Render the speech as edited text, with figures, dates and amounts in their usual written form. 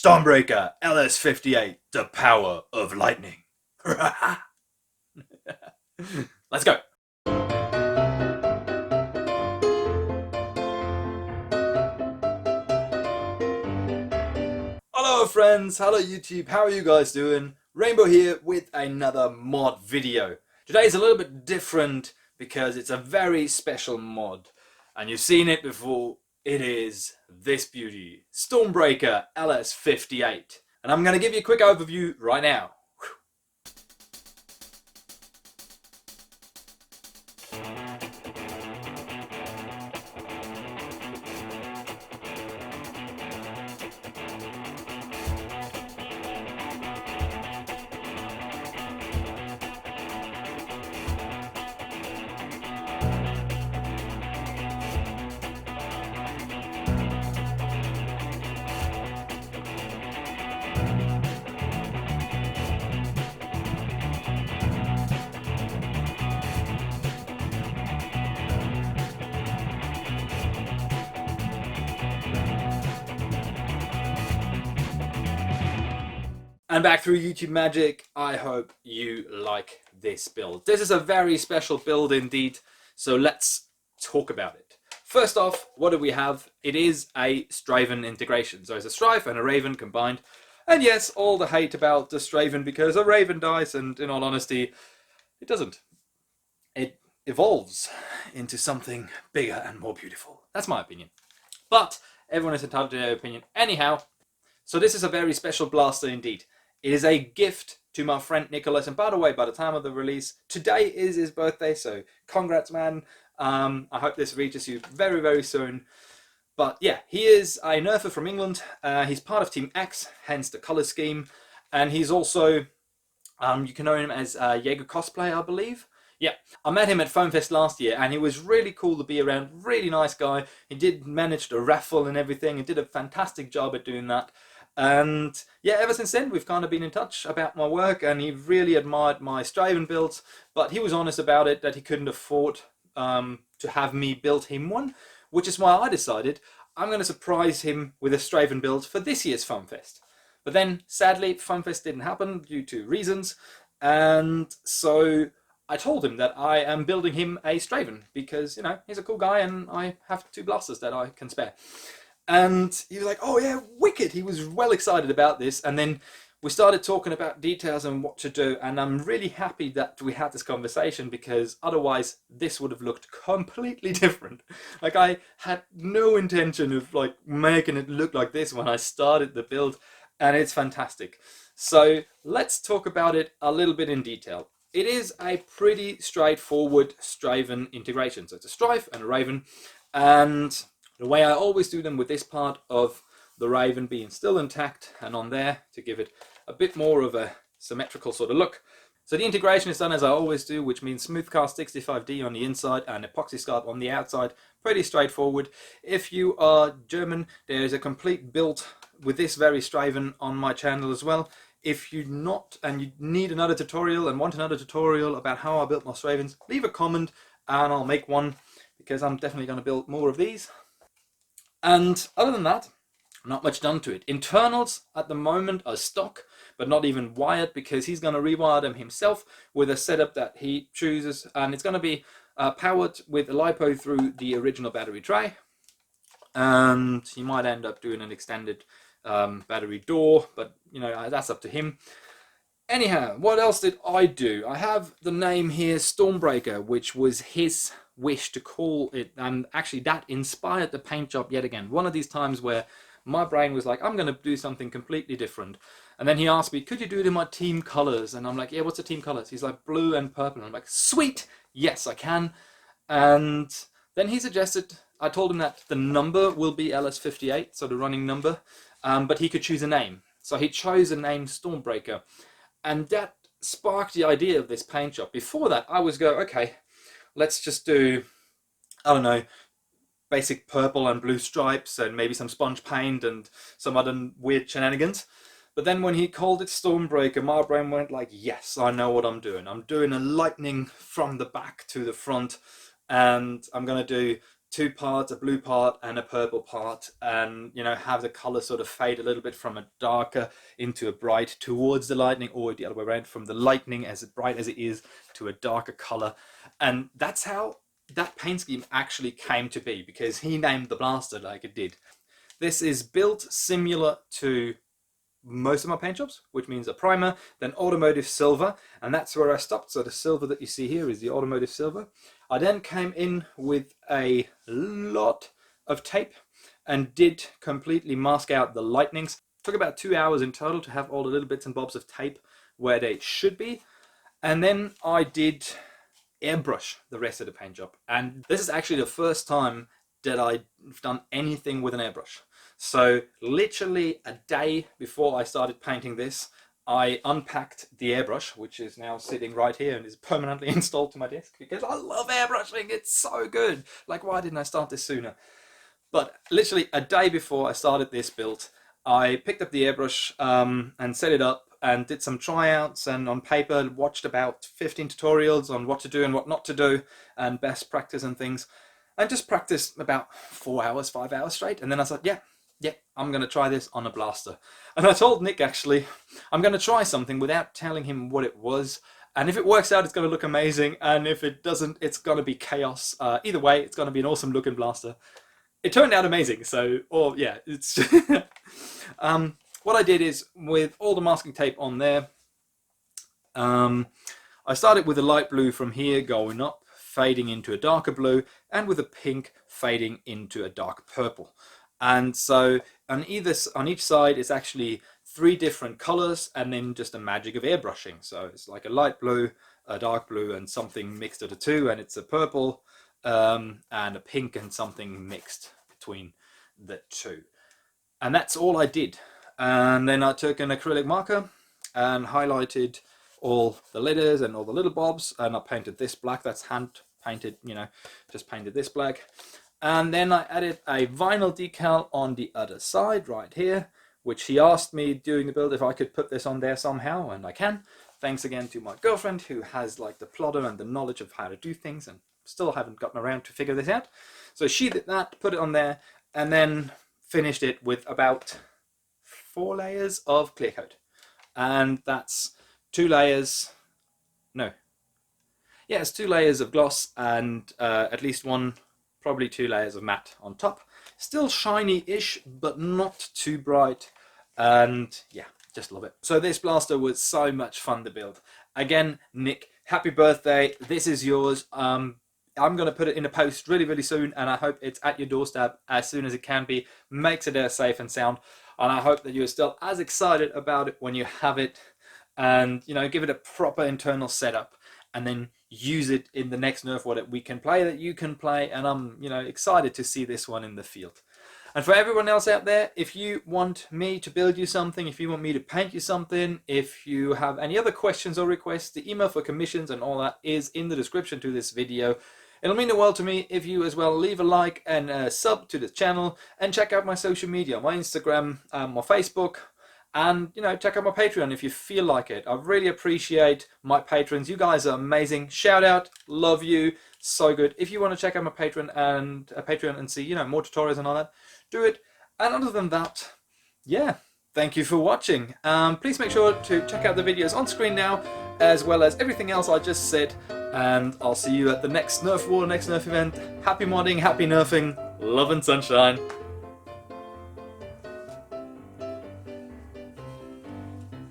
Stormbreaker LS-58, the power of lightning. Let's go. Hello friends, hello YouTube, how are you guys doing? Rainbow here with another mod video. Today is a little bit different because it's a very special mod. And you've seen it before. It is this beauty, Stormbreaker LS-58. And I'm going to give you a quick overview right now. And back through YouTube magic, I hope you like this build. This is a very special build indeed, so let's talk about it. First off, what do we have? It is a Strivin integration. So it's a Strive and a Raven combined. And yes, all the hate about the Strivin because a Raven dies, and in all honesty, it doesn't. It evolves into something bigger and more beautiful. That's my opinion. But everyone is entitled to their opinion anyhow. So this is a very special blaster indeed. It is a gift to my friend Nicholas, and by the way, by the time of the release, today is his birthday, so congrats, man. I hope this reaches you very, very soon. But yeah, he is a Nerfer from England. He's part of Team X, hence the color scheme, and he's also, you can know him as Jaeger cosplay, I believe. Yeah, I met him at FoamFest last year, and he was really cool to be around. Really nice guy. He did manage the raffle and everything, and did a fantastic job at doing that. And yeah, ever since then we've kind of been in touch about my work, and he really admired my Strivin builds, but he was honest about it that he couldn't afford to have me build him one, which is why I decided I'm going to surprise him with a Strivin build for this year's FoamFest. But then sadly FoamFest didn't happen due to reasons, and so I told him that I am building him a Strivin because, you know, he's a cool guy and I have 2 blasters that I can spare. And he was like, oh yeah, wicked. He was well excited about this. And then we started talking about details and what to do. And I'm really happy that we had this conversation because otherwise this would have looked completely different. Like, I had no intention of like making it look like this when I started the build, and it's fantastic. So let's talk about it a little bit in detail. It is a pretty straightforward Strivin integration. So it's a Strive and a Raven, and the way I always do them with this part of the Raven being still intact and on there to give it a bit more of a symmetrical sort of look. So the integration is done as I always do, which means Smoothcast 65D on the inside and Epoxy Scarp on the outside. Pretty straightforward. If you are German, there is a complete build with this very Strivin on my channel as well. If you're not and you need another tutorial and want another tutorial about how I built my Stravins, leave a comment and I'll make one, because I'm definitely going to build more of these. And other than that, not much done to it. Internals at the moment are stock, but not even wired, because he's going to rewire them himself with a setup that he chooses, and it's going to be powered with a LiPo through the original battery tray, and he might end up doing an extended battery door, but you know, that's up to him. Anyhow, what else did I do? I have the name here, Stormbreaker, which was his wish to call it, and actually that inspired the paint job yet again. One of these times where my brain was like, I'm going to do something completely different. And then he asked me, could you do it in my team colors? And I'm like, yeah, what's the team colors? He's like, blue and purple. And I'm like, sweet, yes, I can. And then he suggested, I told him that the number will be LS-58, so the running number, but he could choose a name. So he chose the name Stormbreaker. And that sparked the idea of this paint job. Before that, I was go, okay, let's just do, I don't know, basic purple and blue stripes and maybe some sponge paint and some other weird shenanigans. But then when he called it Stormbreaker, my brain went like, yes, I know what I'm doing. I'm doing a lightning from the back to the front, and I'm going to do two parts, a blue part and a purple part, and you know, have the color sort of fade a little bit from a darker into a bright towards the lightning, or the other way around, from the lightning as bright as it is to a darker color. And that's how that paint scheme actually came to be, because he named the blaster like it did. This is built similar to most of my paint jobs, which means a primer, then automotive silver, and that's where I stopped. So the silver that you see here is the automotive silver. I then came in with a lot of tape and did completely mask out the lightnings. It took about 2 hours in total to have all the little bits and bobs of tape where they should be. And then I did airbrush the rest of the paint job. And this is actually the first time that I've done anything with an airbrush. So literally a day before I started painting this, I unpacked the airbrush, which is now sitting right here and is permanently installed to my desk, because I love airbrushing. It's so good. Like, why didn't I start this sooner? But literally a day before I started this build, I picked up the airbrush and set it up and did some tryouts, and on paper watched about 15 tutorials on what to do and what not to do and best practice and things, and just practiced about 4 hours, 5 hours straight. And then I said, yeah, I'm going to try this on a blaster. And I told Nick, actually, I'm going to try something without telling him what it was. And if it works out, it's going to look amazing. And if it doesn't, it's going to be chaos. Either way, it's going to be an awesome looking blaster. It turned out amazing. So, yeah, it's what I did is, with all the masking tape on there, I started with a light blue from here going up, fading into a darker blue, and with a pink fading into a dark purple. And so on each side it's actually 3 different colors, and then just a magic of airbrushing. So it's like a light blue, a dark blue, and something mixed of the two, and it's a purple and a pink and something mixed between the two. And that's all I did. And then I took an acrylic marker and highlighted all the letters and all the little bobs, and I painted this black. That's hand painted, you know, just painted this black. And then I added a vinyl decal on the other side right here, which he asked me during the build if I could put this on there somehow, and I can. Thanks again to my girlfriend, who has like the plotter and the knowledge of how to do things, and still haven't gotten around to figure this out. So she did that, put it on there, and then finished it with about 4 layers of clear coat. And that's 2 layers, no. Yeah, it's 2 layers of gloss and at least one, probably 2 layers of matte on top. Still shiny-ish, but not too bright. And yeah, just love it. So this blaster was so much fun to build. Again, Nick, happy birthday. This is yours. I'm going to put it in a post really, really soon, and I hope it's at your doorstep as soon as it can be. Makes it there safe and sound. And I hope that you're still as excited about it when you have it, and, you know, give it a proper internal setup, and then use it in the next Nerf war that we can play, that you can play. And I'm, you know, excited to see this one in the field. And for everyone else out there, if you want me to build you something, if you want me to paint you something, if you have any other questions or requests, the email for commissions and all that is in the description to this video. It'll mean the world to me if you as well leave a like and a sub to the channel, and check out my social media, my Instagram, my Facebook, and, you know, check out my Patreon if you feel like it. I really appreciate my patrons. You guys are amazing. Shout out, love you, so good. If you want to check out my Patreon and see, you know, more tutorials and all that, do it. And other than that, yeah, thank you for watching. Please make sure to check out the videos on screen now, as well as everything else I just said. And I'll see you at the next Nerf war, next Nerf event. Happy modding, happy nerfing, love and sunshine.